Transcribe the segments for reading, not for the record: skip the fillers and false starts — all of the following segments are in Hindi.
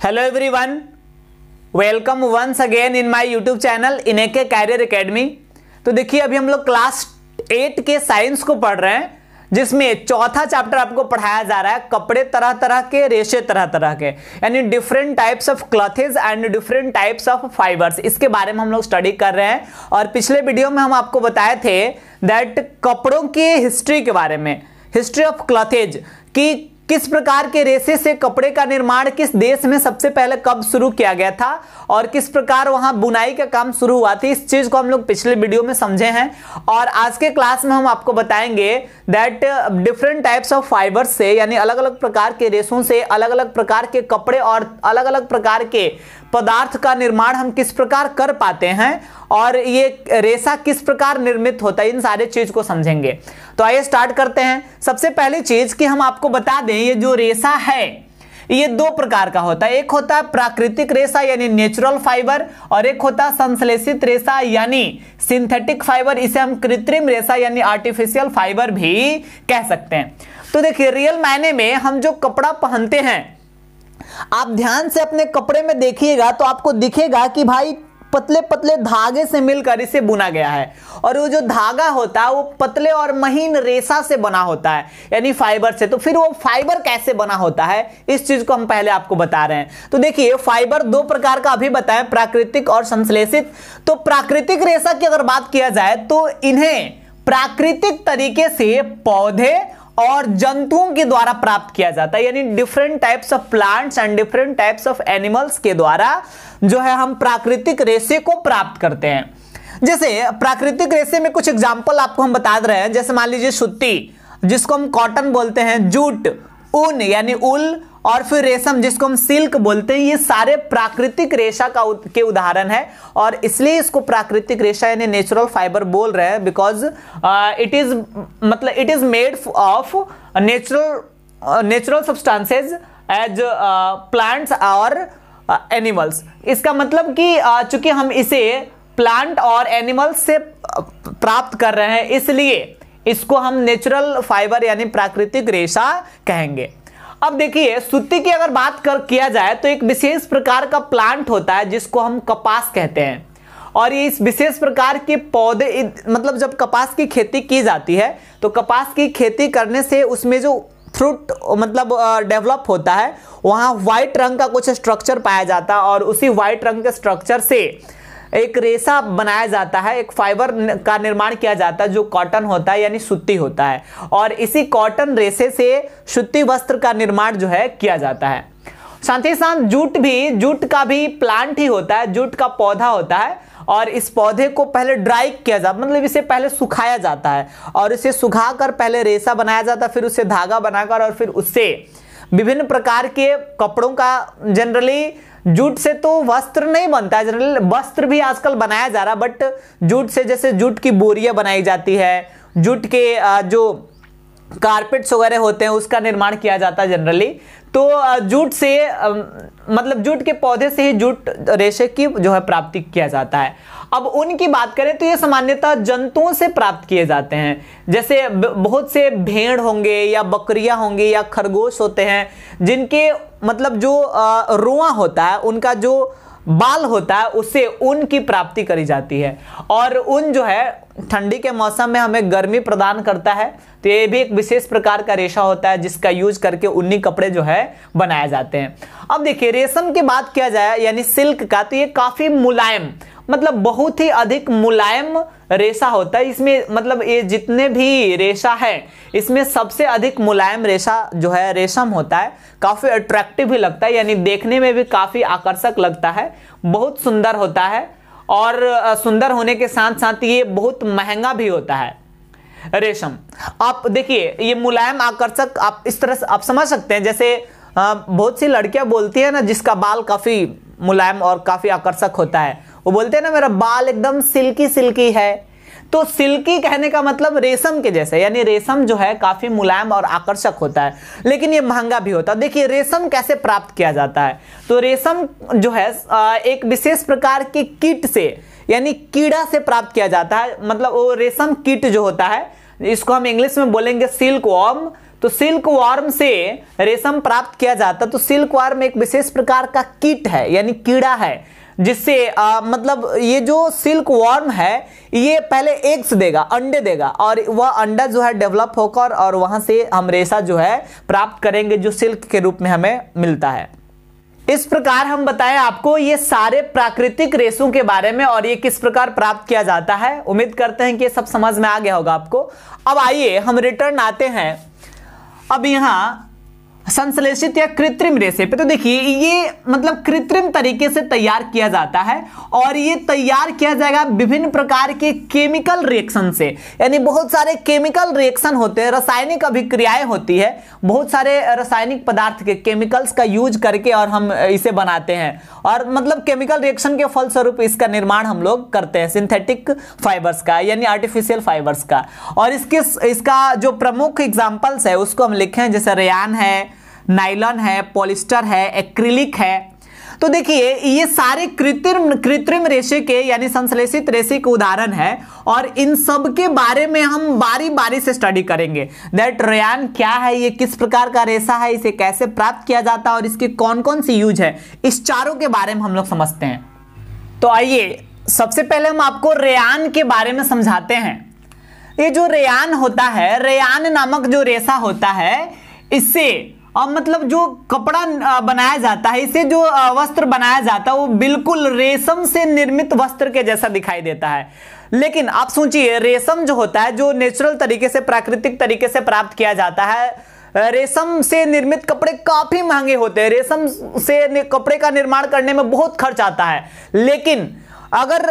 Hello everyone, welcome once again in my YouTube channel इनेके कैरियर एकेडमी। तो देखिए अभी हम लोग क्लास 8 के साइंस को पढ़ रहे हैं, जिसमें चौथा चैप्टर आपको पढ़ाया जा रहा है कपड़े तरह तरह के, रेशे तरह तरह के, यानी different types of clothes and different types of fibres. इसके बारे में हम लोग स्टडी कर रहे हैं। और पिछले वीडियो में हम आपको बताए थे दैट कपड़ों की हिस्ट्री के बारे में, हिस्ट्री ऑफ क्लॉथेज, कि किस प्रकार के रेशे से कपड़े का निर्माण किस देश में सबसे पहले कब शुरू किया गया था और किस प्रकार वहां बुनाई का काम शुरू हुआ था। इस चीज को हम लोग पिछले वीडियो में समझे हैं। और आज के क्लास में हम आपको बताएंगे that different types of fibres से, यानी अलग अलग प्रकार के रेशों से अलग अलग प्रकार के कपड़े और अलग अलग प्रकार के पदार्थ का निर्माण हम किस प्रकार कर पाते हैं और ये रेशा किस प्रकार निर्मित होता है, इन सारे चीज को समझेंगे। तो आइए स्टार्ट करते हैं। सबसे पहली चीज कि हम आपको बता दें, ये जो रेशा है ये दो प्रकार का होता है। एक होता है प्राकृतिक रेशा यानी नेचुरल फाइबर, और एक होता है संश्लेषित रेशा यानी सिंथेटिक फाइबर। इसे हम कृत्रिम रेशा यानी आर्टिफिशियल फाइबर भी कह सकते हैं। तो देखिए रियल मायने में हम जो कपड़ा पहनते हैं, आप ध्यान से अपने कपड़े में देखिएगा तो आपको दिखेगा कि भाई पतले पतले धागे से मिलकर इसे बुना गया है, और वो जो धागा होता है वो पतले और महीन रेशा से बना होता है, यानी फाइबर से। तो फिर वो फाइबर कैसे बना होता है, इस चीज को हम पहले आपको बता रहे हैं। तो देखिए फाइबर दो प्रकार का अभी बताएं, प्राकृतिक और संश्लेषित। तो प्राकृतिक रेशा की अगर बात किया जाए तो इन्हें प्राकृतिक तरीके से पौधे और जंतुओं के द्वारा प्राप्त किया जाता है, यानी different types of plants and different types of animals के द्वारा जो है हम प्राकृतिक रेशे को प्राप्त करते हैं। जैसे प्राकृतिक रेशे में कुछ एग्जांपल आपको हम बता रहे हैं। जैसे मान लीजिए सूती, जिसको हम कॉटन बोलते हैं, जूट ऊन यानी उल, और फिर रेशम जिसको हम सिल्क बोलते हैं। ये सारे प्राकृतिक रेशा के उदाहरण है, और इसलिए इसको प्राकृतिक रेशा यानी नेचुरल फाइबर बोल रहे हैं, because it is made of natural substances as plants और एनिमल्स। इसका मतलब कि चूंकि हम इसे प्लांट और एनिमल्स से प्राप्त कर रहे हैं, इसलिए इसको हम नेचुरल फाइबर यानी प्राकृतिक रेशा कहेंगे। अब देखिए सूती की अगर बात किया जाए तो एक विशेष प्रकार का प्लांट होता है जिसको हम कपास कहते हैं, और ये इस विशेष प्रकार के पौधे, मतलब जब कपास की खेती की जाती है तो कपास की खेती करने से उसमें जो फ्रूट मतलब डेवलप होता है, वहाँ व्हाइट रंग का कुछ स्ट्रक्चर पाया जाता है, और उसी व्हाइट रंग के स्ट्रक्चर से एक रेशा बनाया जाता है, एक फाइबर का निर्माण किया जाता है जो कॉटन होता है यानी सूती होता है, और इसी कॉटन रेशे से सूती वस्त्र का निर्माण जो है किया जाता है। साथ ही साथ जूट का भी प्लांट ही होता है, जूट का पौधा होता है, और इस पौधे को पहले ड्राई किया जाता है, मतलब इसे पहले सुखाया जाता है, और इसे सुखाकर पहले रेशा बनाया जाता है, फिर उसे धागा बनाकर और फिर उससे विभिन्न प्रकार के कपड़ों का, जनरली जूट से तो वस्त्र नहीं बनता है, जनरली वस्त्र भी आजकल बनाया जा रहा है, बट जूट से जैसे जूट की बोरियां बनाई जाती है, जूट के जो कारपेट्स वगैरह होते हैं उसका निर्माण किया जाता है जनरली। तो जूट से मतलब जूट के पौधे से ही जूट रेशे की जो है प्राप्ति किया जाता है। अब उनकी बात करें तो ये सामान्यतः जंतुओं से प्राप्त किए जाते हैं, जैसे बहुत से भेड़ होंगे या बकरियां होंगी या खरगोश होते हैं, जिनके मतलब जो रोआ होता है, उनका जो बाल होता है, उससे ऊन की प्राप्ति करी जाती है, और ऊन जो है ठंडी के मौसम में हमें गर्मी प्रदान करता है। तो ये भी एक विशेष प्रकार का रेशा होता है जिसका यूज करके ऊनी कपड़े जो है बनाए जाते हैं। अब देखिए रेशम की बात किया जाए यानी सिल्क का, तो ये काफी मुलायम, मतलब बहुत ही अधिक मुलायम रेशा होता है। इसमें मतलब ये जितने भी रेशा है इसमें सबसे अधिक मुलायम रेशा जो है रेशम होता है। काफी अट्रैक्टिव भी लगता है, यानी देखने में भी काफी आकर्षक लगता है, बहुत सुंदर होता है, और सुंदर होने के साथ साथ ये बहुत महंगा भी होता है रेशम। आप देखिए ये मुलायम आकर्षक, आप इस तरह से आप समझ सकते हैं, जैसे बहुत सी लड़कियां बोलती है ना जिसका बाल काफी मुलायम और काफी आकर्षक होता है, वो बोलते हैं ना मेरा बाल एकदम सिल्की सिल्की है। तो सिल्की कहने का मतलब रेशम के जैसे, यानी रेशम जो है काफी मुलायम और आकर्षक होता है, लेकिन ये महंगा भी होता है। देखिए रेशम कैसे प्राप्त किया जाता है, तो रेशम जो है एक विशेष प्रकार के कीट से यानी कीड़ा से प्राप्त किया जाता है। मतलब वो रेशम कीट जो होता है, इसको हम इंग्लिश में बोलेंगे सिल्क वॉर्म। तो सिल्क वॉर्म से रेशम प्राप्त किया जाता। तो सिल्क वॉर्म एक विशेष प्रकार का कीट है यानी कीड़ा है, जिससे मतलब ये जो सिल्क वॉर्म है ये पहले एग्स देगा, अंडे देगा, और वह अंडा जो है डेवलप होकर और वहां से हम रेशा जो है प्राप्त करेंगे, जो सिल्क के रूप में हमें मिलता है। इस प्रकार हम बताएं आपको ये सारे प्राकृतिक रेशों के बारे में और ये किस प्रकार प्राप्त किया जाता है। उम्मीद करते हैं कि ये सब समझ में आ गया होगा आपको। अब आइए हम रिटर्न आते हैं अब यहाँ संश्लेषित या कृत्रिम रेशे पे। तो देखिए ये मतलब कृत्रिम तरीके से तैयार किया जाता है और ये तैयार किया जाएगा विभिन्न प्रकार के केमिकल रिएक्शन से, यानी बहुत सारे केमिकल रिएक्शन होते हैं, रासायनिक अभिक्रियाएं होती है, बहुत सारे रासायनिक पदार्थ के केमिकल्स का यूज करके और हम इसे बनाते हैं, और मतलब केमिकल रिएक्शन के फलस्वरूप इसका निर्माण हम लोग करते हैं सिंथेटिक फाइबर्स का यानी आर्टिफिशियल फाइबर्स का। और इसका जो प्रमुख एग्जाम्पल्स है उसको हम लिखें, जैसे रेयान है, नायलॉन है, पॉलिस्टर है, एक्रिलिक है। तो देखिए ये सारे कृत्रिम रेशे के यानी संश्लेषित रेशे के उदाहरण है और इन सब के बारे में हम बारी बारी से स्टडी करेंगे। दैट रेयान क्या है, ये किस प्रकार का रेशा है, इसे कैसे प्राप्त किया जाता है और इसके कौन कौन सी यूज है, इस चारों के बारे में हम लोग समझते हैं। तो आइए सबसे पहले हम आपको रेयान के बारे में समझाते हैं। ये जो रेयान होता है, रेयान नामक जो रेशा होता है, इससे मतलब जो कपड़ा बनाया जाता है, इससे जो वस्त्र बनाया जाता है वो बिल्कुल रेशम से निर्मित वस्त्र के जैसा दिखाई देता है। लेकिन आप सोचिए रेशम जो होता है, जो नेचुरल तरीके से प्राकृतिक तरीके से प्राप्त किया जाता है, रेशम से निर्मित कपड़े काफी महंगे होते हैं, रेशम से कपड़े का निर्माण करने में बहुत खर्च आता है। लेकिन अगर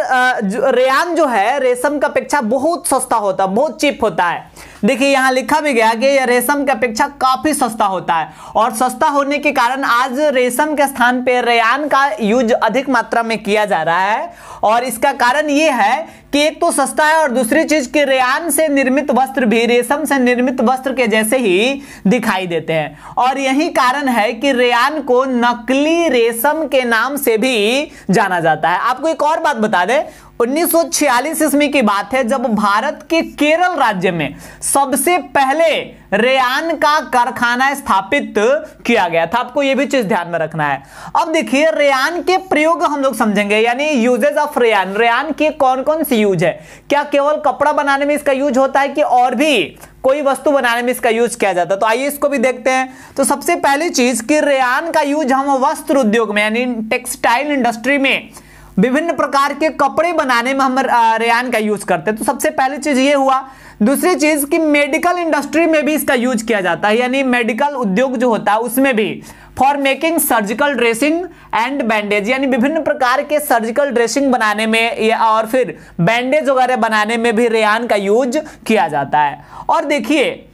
रेयान जो है रेशम की अपेक्षा बहुत सस्ता होता है, बहुत चीप होता है। देखिए यहाँ लिखा भी गया कि यह रेशम की अपेक्षा काफी सस्ता होता है और सस्ता होने के कारण आज रेशम के स्थान पे रेयान का यूज अधिक मात्रा में किया जा रहा है। और इसका कारण ये है कि एक तो सस्ता है और दूसरी चीज कि रेयान से निर्मित वस्त्र भी रेशम से निर्मित वस्त्र के जैसे ही दिखाई देते हैं। और यही कारण है कि रेयान को नकली रेशम के नाम से भी जाना जाता है। आपको एक और बात बता दें, 1946 ईस्वी की बात है जब भारत के केरल राज्य में सबसे पहले रेयान का कारखाना स्थापित किया गया था। आपको यह भी चीज ध्यान में रखना है। अब देखिए रेयान के प्रयोग हम लोग समझेंगे, यानी यूजेस ऑफ रेयान। रेयान के कौन कौन सी यूज है, क्या केवल कपड़ा बनाने में इसका यूज होता है कि और भी कोई वस्तु बनाने में इसका यूज किया जाता है? तो आइए इसको भी देखते हैं। तो सबसे पहली चीज कि रेयान का यूज हम वस्त्र उद्योग में यानी टेक्सटाइल इंडस्ट्री में विभिन्न प्रकार के कपड़े बनाने में हम रेयान का यूज करते हैं। तो सबसे पहली चीज ये हुआ। दूसरी चीज कि मेडिकल इंडस्ट्री में भी इसका यूज किया जाता है, यानी मेडिकल उद्योग जो होता है उसमें भी for making surgical dressing and bandage, यानी विभिन्न प्रकार के सर्जिकल ड्रेसिंग बनाने में और फिर बैंडेज वगैरह बनाने में भी रेयान का यूज किया जाता है। और देखिए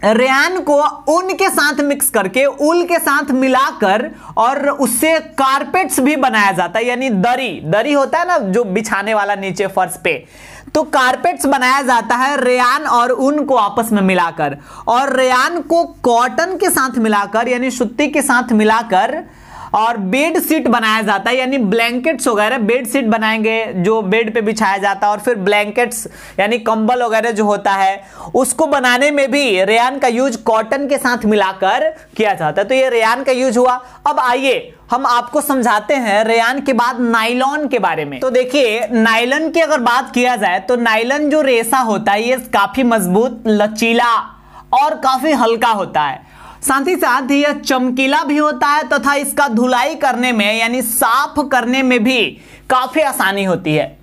रेयान को ऊन के साथ मिक्स करके, ऊल के साथ मिलाकर और उससे कारपेट्स भी बनाया जाता है, यानी दरी होता है ना जो बिछाने वाला नीचे फर्श पे, तो कारपेट्स बनाया जाता है रेयान और ऊन को आपस में मिलाकर। और रेयान को कॉटन के साथ मिलाकर यानी सूती के साथ मिलाकर और बेड शीट बनाया जाता है, यानी ब्लैंकेट्स वगैरह बेड शीट बनाएंगे जो बेड पे बिछाया जाता है। और फिर ब्लैंकेट्स यानी कंबल वगैरह जो होता है उसको बनाने में भी रेयान का यूज कॉटन के साथ मिलाकर किया जाता है। तो ये रेयान का यूज हुआ। अब आइए हम आपको समझाते हैं रेयान के बाद नायलॉन के बारे में। तो देखिए नायलॉन की अगर बात किया जाए तो नायलॉन जो रेशा होता है ये काफी मजबूत, लचीला और काफी हल्का होता है। साथ ही साथ यह चमकीला भी होता है तथा इसका धुलाई करने में यानी साफ करने में भी काफी आसानी होती है।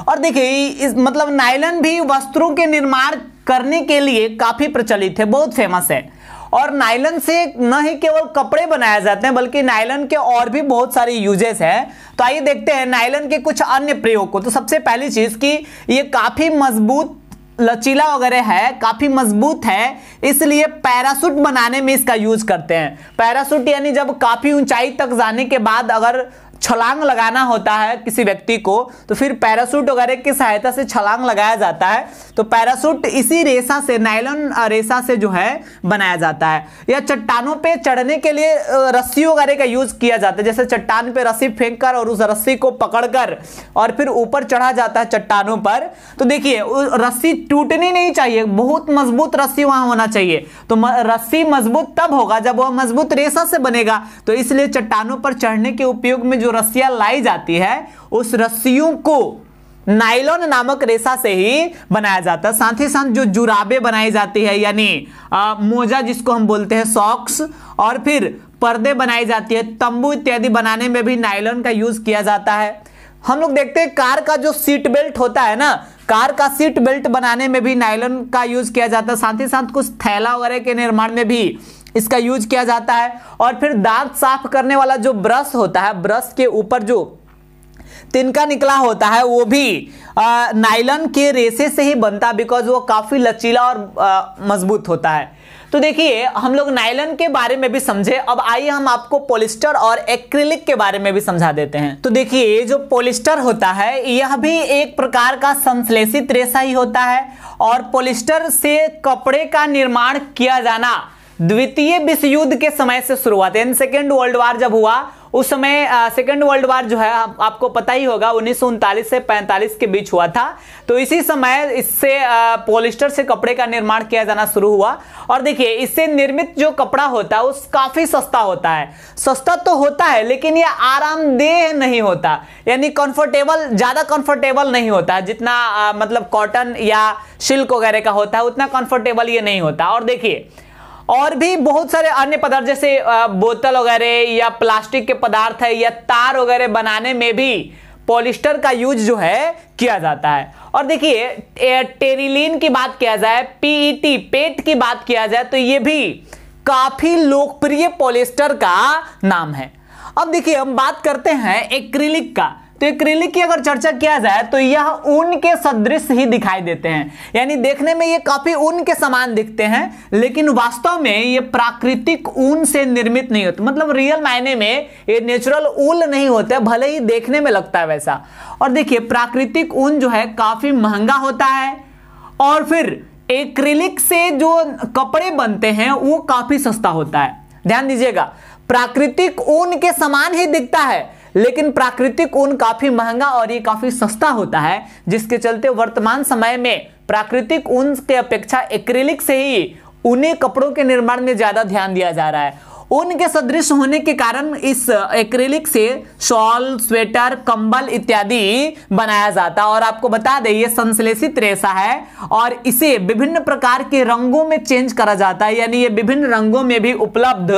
और देखिए मतलब नायलॉन भी वस्त्रों के निर्माण करने के लिए काफी प्रचलित है, बहुत फेमस है। और नायलॉन से न ही केवल कपड़े बनाए जाते हैं बल्कि नायलॉन के और भी बहुत सारे यूजेस हैं। तो आइए देखते हैं नायलॉन के कुछ अन्य प्रयोग को। तो सबसे पहली चीज कि ये काफी मजबूत, लचीला वगैरह है, काफी मजबूत है, इसलिए पैराशूट बनाने में इसका यूज करते हैं। पैराशूट यानी जब काफी ऊंचाई तक जाने के बाद अगर छलांग लगाना होता है किसी व्यक्ति को, तो फिर पैराशूट वगैरह की सहायता से छलांग लगाया जाता है। तो पैराशूट इसी रेशा से, नायलॉन रेशा से जो है बनाया जाता है। या चट्टानों पे चढ़ने के लिए रस्सी वगैरह का यूज किया जाता है, जैसे चट्टान पे रस्सी फेंककर और उस रस्सी को पकड़कर और फिर ऊपर चढ़ा जाता है चट्टानों पर। तो देखिए रस्सी टूटनी नहीं चाहिए, बहुत मजबूत रस्सी वहां होना चाहिए। तो रस्सी मजबूत तब होगा जब वह मजबूत रेशा से बनेगा। तो इसलिए चट्टानों पर चढ़ने के उपयोग में जो रस्सियां लाई जाती है उस रस्सियों को नायलॉन नामक रेशा से ही बनाया जाता है। साथ ही साथ जो जुराबे बनाई जाती है, यानी मोजा जिसको हम बोलते हैं सॉक्स, और फिर पर्दे बनाई जाती है, तंबू इत्यादि बनाने में भी नायलॉन का यूज किया जाता है। हम लोग देखते हैं कार का जो सीट बेल्ट होता है ना, कार का सीट बेल्ट बनाने में भी नायलॉन का यूज किया जाता है। साथ ही साथ कुछ थैला वगैरह के निर्माण में भी इसका यूज किया जाता है। और फिर दांत साफ करने वाला जो ब्रश होता है, ब्रश के ऊपर जो तिनका निकला होता है वो भी नायलॉन के रेशे से ही बनता है, बिकॉज वो काफी लचीला और मजबूत होता है। तो देखिए हम लोग नायलॉन के बारे में भी समझे। अब आइए हम आपको पॉलिस्टर और एक्रिलिक के बारे में भी समझा देते हैं। तो देखिए जो पॉलिस्टर होता है यह भी एक प्रकार का संश्लेषित रेशा ही होता है, और पॉलिस्टर से कपड़े का निर्माण किया जाना द्वितीय विश्व युद्ध के समय से शुरुआत है। सेकेंड वर्ल्ड वार जब हुआ उस समय, सेकेंड वर्ल्ड वार जो है आपको पता ही होगा 1939 से 45 के बीच हुआ था। तो इसी समय इससे पॉलिस्टर से कपड़े का निर्माण किया जाना शुरू हुआ। और देखिए इससे निर्मित जो कपड़ा होता है उस काफी सस्ता होता है। सस्ता तो होता है लेकिन यह आरामदेह नहीं होता, यानी कंफर्टेबल, ज्यादा कंफर्टेबल नहीं होता जितना मतलब कॉटन या सिल्क वगैरह का होता है, उतना कंफर्टेबल ये नहीं होता। और देखिए और भी बहुत सारे अन्य पदार्थ जैसे बोतल वगैरह या प्लास्टिक के पदार्थ है या तार वगैरह बनाने में भी पॉलिस्टर का यूज जो है किया जाता है। और देखिए टेरिलीन की बात किया जाए, पीईटी पेट की बात किया जाए, तो ये भी काफी लोकप्रिय पॉलिस्टर का नाम है। अब देखिए हम बात करते हैं एक्रिलिक का। तो एक्रिलिक की अगर चर्चा किया जाए तो यह ऊन के सदृश ही दिखाई देते हैं, यानी देखने में ये काफी ऊन के समान दिखते हैं, लेकिन वास्तव में ये प्राकृतिक ऊन से निर्मित नहीं होते। मतलब रियल मायने में ये नेचुरल ऊन नहीं होते, भले ही देखने में लगता है वैसा। और देखिए प्राकृतिक ऊन जो है काफी महंगा होता है, और फिर एक्रिलिक से जो कपड़े बनते हैं वो काफी सस्ता होता है। ध्यान दीजिएगा, प्राकृतिक ऊन के समान ही दिखता है लेकिन प्राकृतिक ऊन काफी महंगा और ये काफी सस्ता होता है, जिसके चलते वर्तमान समय में प्राकृतिक ऊन के अपेक्षा एक्रिलिक से ही ऊनी कपड़ों के निर्माण में ज्यादा ध्यान दिया जा रहा है। ऊन के सदृश होने के कारण इस एक्रिलिक से शॉल, स्वेटर, कंबल इत्यादि बनाया जाता है। और आपको बता दें ये संश्लेषित रेशा है और इसे विभिन्न प्रकार के रंगों में चेंज करा जाता है, यानी ये विभिन्न रंगों में भी उपलब्ध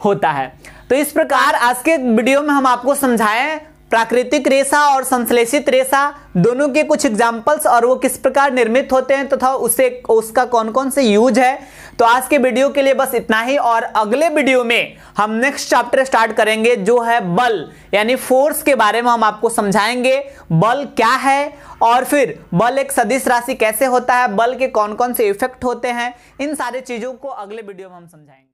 होता है। तो इस प्रकार आज के वीडियो में हम आपको समझाएं प्राकृतिक रेशा और संश्लेषित रेशा दोनों के कुछ एग्जांपल्स और वो किस प्रकार निर्मित होते हैं तथा उसका कौन कौन से यूज है। तो आज के वीडियो के लिए बस इतना ही, और अगले वीडियो में हम नेक्स्ट चैप्टर स्टार्ट करेंगे जो है बल, यानी फोर्स के बारे में हम आपको समझाएंगे। बल क्या है और फिर बल एक सदिश राशि कैसे होता है, बल के कौन कौन से इफेक्ट होते हैं, इन सारे चीजों को अगले वीडियो में हम समझाएंगे।